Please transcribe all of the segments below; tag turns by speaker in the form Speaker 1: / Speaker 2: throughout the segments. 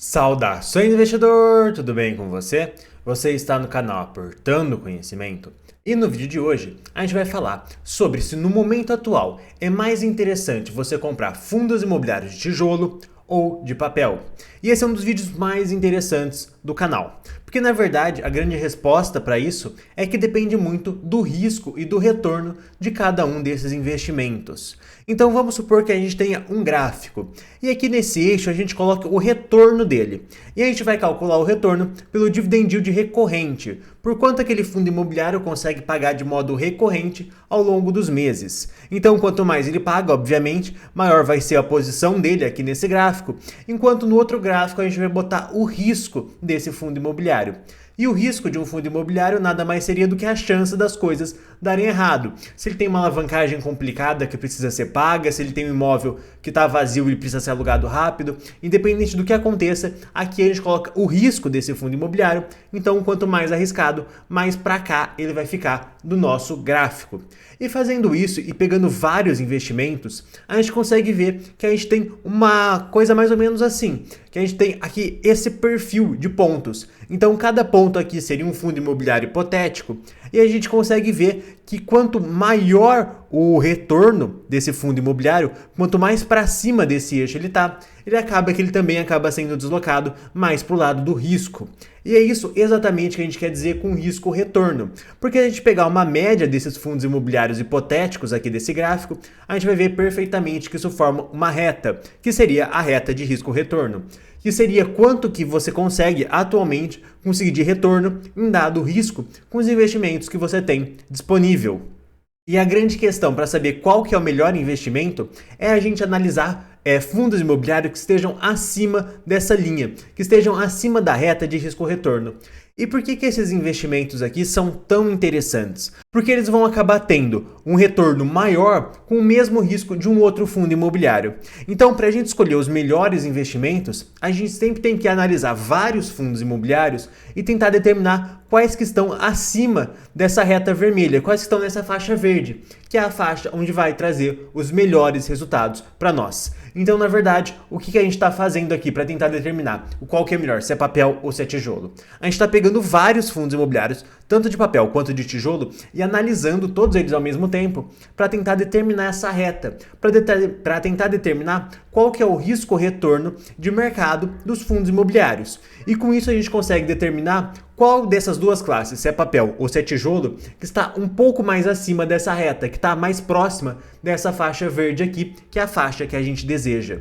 Speaker 1: Saudações, investidor! Tudo bem com você? Você está no canal Aportando Conhecimento e no vídeo de hoje a gente vai falar sobre se no momento atual é mais interessante você comprar fundos imobiliários de tijolo ou de papel. E esse é um dos vídeos mais interessantes do canal, porque na verdade a grande resposta para isso é que depende muito do risco e do retorno de cada um desses investimentos. Então vamos supor que a gente tenha um gráfico e aqui nesse eixo a gente coloca o retorno dele e a gente vai calcular o retorno pelo dividend yield recorrente, por quanto aquele fundo imobiliário consegue pagar de modo recorrente ao longo dos meses. Então quanto mais ele paga, obviamente, maior vai ser a posição dele aqui nesse gráfico, enquanto no outro gráfico a gente vai botar o risco desse fundo imobiliário. E o risco de um fundo imobiliário nada mais seria do que a chance das coisas darem errado. Se ele tem uma alavancagem complicada que precisa ser paga, se ele tem um imóvel que está vazio e precisa ser alugado rápido, independente do que aconteça, aqui a gente coloca o risco desse fundo imobiliário. Então, quanto mais arriscado, mais para cá ele vai ficar do nosso gráfico. E fazendo isso e pegando vários investimentos, a gente consegue ver que a gente tem uma coisa mais ou menos assim, que a gente tem aqui esse perfil de pontos. Então cada ponto aqui seria um fundo imobiliário hipotético e a gente consegue ver que quanto maior o retorno desse fundo imobiliário, quanto mais para cima desse eixo ele está, ele também acaba sendo deslocado mais para o lado do risco. E é isso exatamente que a gente quer dizer com risco-retorno. Porque a gente pegar uma média desses fundos imobiliários hipotéticos aqui desse gráfico, a gente vai ver perfeitamente que isso forma uma reta, que seria a reta de risco-retorno. Que seria quanto que você consegue atualmente conseguir de retorno em dado risco com os investimentos que você tem disponível. E a grande questão para saber qual que é o melhor investimento é a gente analisar fundos imobiliários que estejam acima dessa linha, que estejam acima da reta de risco-retorno. E por que esses investimentos aqui são tão interessantes? Porque eles vão acabar tendo um retorno maior com o mesmo risco de um outro fundo imobiliário. Então, para a gente escolher os melhores investimentos, a gente sempre tem que analisar vários fundos imobiliários e tentar determinar quais que estão acima dessa reta vermelha, quais que estão nessa faixa verde, que é a faixa onde vai trazer os melhores resultados para nós. Então, na verdade, o que a gente está fazendo aqui para tentar determinar qual que é melhor, se é papel ou se é tijolo? A gente está pegando vários fundos imobiliários, tanto de papel quanto de tijolo, e analisando todos eles ao mesmo tempo para tentar determinar essa reta, para tentar determinar qual que é o risco-retorno de mercado dos fundos imobiliários. E com isso a gente consegue determinar qual dessas duas classes, se é papel ou se é tijolo, que está um pouco mais acima dessa reta, que está mais próxima dessa faixa verde aqui, que é a faixa que a gente deseja.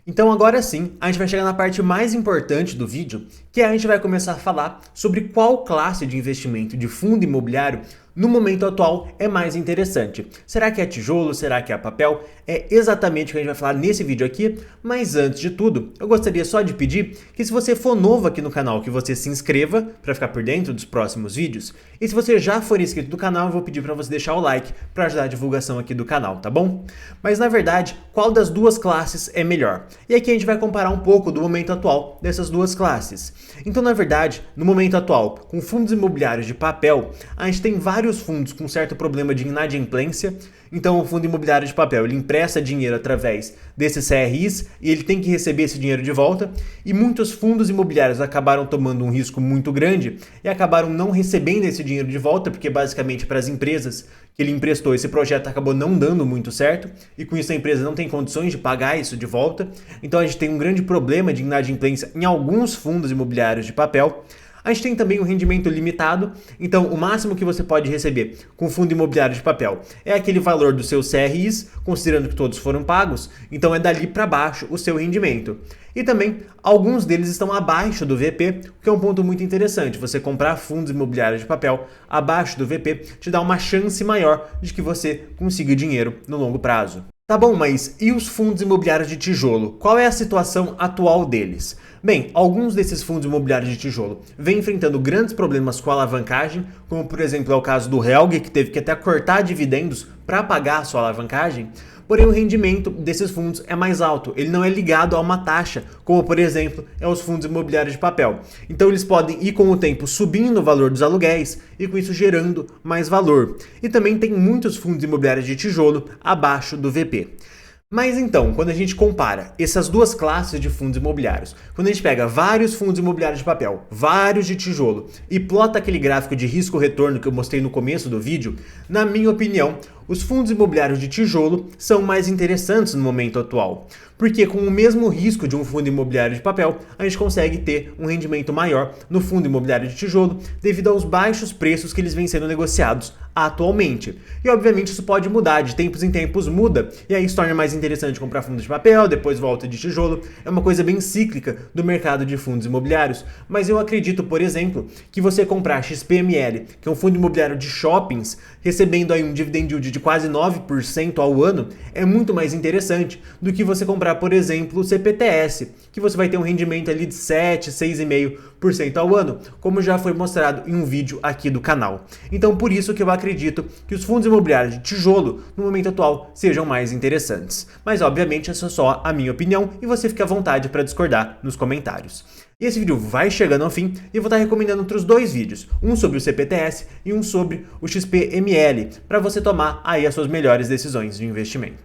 Speaker 1: Então agora sim, a gente vai chegar na parte mais importante do vídeo, que a gente vai começar a falar sobre qual classe de investimento de fundo imobiliário no momento atual é mais interessante. Será que é tijolo? Será que é papel? É exatamente o que a gente vai falar nesse vídeo aqui, mas antes de tudo, eu gostaria só de pedir que se você for novo aqui no canal, que você se inscreva para ficar por dentro dos próximos vídeos, e se você já for inscrito do canal, eu vou pedir para você deixar o like para ajudar a divulgação aqui do canal, tá bom? Mas na verdade, qual das duas classes é melhor? E aqui a gente vai comparar um pouco do momento atual dessas duas classes. Então, na verdade, no momento atual, com fundos imobiliários de papel, a gente tem vários fundos com certo problema de inadimplência. Então o fundo imobiliário de papel ele empresta dinheiro através desses CRIs e ele tem que receber esse dinheiro de volta, e muitos fundos imobiliários acabaram tomando um risco muito grande e acabaram não recebendo esse dinheiro de volta, porque basicamente para as empresas que ele emprestou esse projeto acabou não dando muito certo, e com isso a empresa não tem condições de pagar isso de volta. Então a gente tem um grande problema de inadimplência em alguns fundos imobiliários de papel. A gente tem também um rendimento limitado, então o máximo que você pode receber com fundo imobiliário de papel é aquele valor dos seus CRIs, considerando que todos foram pagos, então é dali para baixo o seu rendimento. E também alguns deles estão abaixo do VP, o que é um ponto muito interessante. Você comprar fundos imobiliários de papel abaixo do VP te dá uma chance maior de que você consiga dinheiro no longo prazo. Tá bom, mas e os fundos imobiliários de tijolo? Qual é a situação atual deles? Bem, alguns desses fundos imobiliários de tijolo vêm enfrentando grandes problemas com a alavancagem, como por exemplo é o caso do Helg, que teve que até cortar dividendos para pagar a sua alavancagem. Porém, o rendimento desses fundos é mais alto, ele não é ligado a uma taxa, como por exemplo é os fundos imobiliários de papel. Então eles podem ir com o tempo subindo o valor dos aluguéis e com isso gerando mais valor. E também tem muitos fundos imobiliários de tijolo abaixo do VP. Mas então, quando a gente compara essas duas classes de fundos imobiliários, quando a gente pega vários fundos imobiliários de papel, vários de tijolo e plota aquele gráfico de risco-retorno que eu mostrei no começo do vídeo, na minha opinião, os fundos imobiliários de tijolo são mais interessantes no momento atual, porque com o mesmo risco de um fundo imobiliário de papel, a gente consegue ter um rendimento maior no fundo imobiliário de tijolo devido aos baixos preços que eles vêm sendo negociados atualmente. E obviamente isso pode mudar, de tempos em tempos muda, e aí se torna mais interessante comprar fundos de papel, depois volta de tijolo. É uma coisa bem cíclica do mercado de fundos imobiliários, mas eu acredito, por exemplo, que você comprar XPML, que é um fundo imobiliário de shoppings, recebendo aí um dividend yield de quase 9% ao ano, é muito mais interessante do que você comprar, por exemplo, o CPTS, que você vai ter um rendimento ali de 7, 6,5% ao ano, como já foi mostrado em um vídeo aqui do canal. Então por isso que eu acredito que os fundos imobiliários de tijolo, no momento atual, sejam mais interessantes. Mas obviamente essa é só a minha opinião e você fica à vontade para discordar nos comentários. E esse vídeo vai chegando ao fim e eu vou estar recomendando outros dois vídeos, um sobre o CPTS e um sobre o XPML, para você tomar aí as suas melhores decisões de investimento.